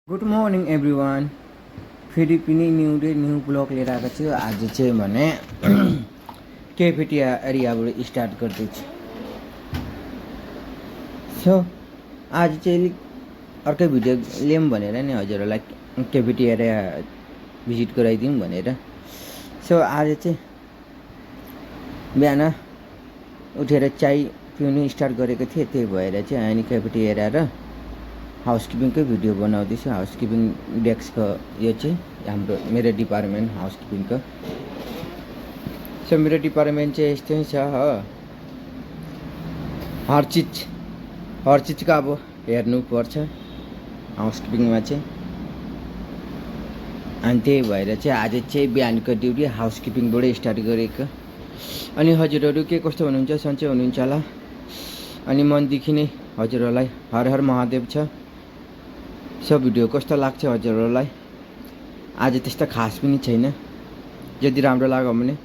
Good morning everyone. फेरि पनि new blog लिएर आएको छु। आज चाहिँ भने एरियाबाट स्टार्ट गर्दैछु। सो आज चाहिँ अलिक अर्कै भिडियो लियौँ भनेर नि हजुरहरूलाई एरिया भिजिट गराइदिउँ भनेर। सो आज चाहिँ बिहान उठेर चाय पिउनु स्टार्ट गरेको थिएँ, त्यही भएर चाहिँ अनि एरिया र हाउसकिपिङकै भिडियो बनाउँदैछु। हाउसकिपिङ डेस्कको यो चाहिँ मेरो डिपार्टमेन्ट हाउसकिपिङको। सो मेरो डिपार्टमेन्ट चाहिँ यस्तै छ हो, हर चिजको अब हेर्नुपर्छ हाउसकिपिङमा चाहिँ। अनि त्यही भएर चाहिँ आज चाहिँ बिहानको ड्युटी हाउसकिपिङबाटै स्टार्ट गरेको। अनि हजुरहरू के कस्तो हुनुहुन्छ, सन्चै हुनुहुन्छ होला। अनि मनदेखि नै हजुरहरूलाई हर हर महादेव छ। सो भिडियो कस्तो लाग्छ हजुरहरूलाई? आज त्यस्तो खास पनि छैन, यदि राम्रो लाग्यो भने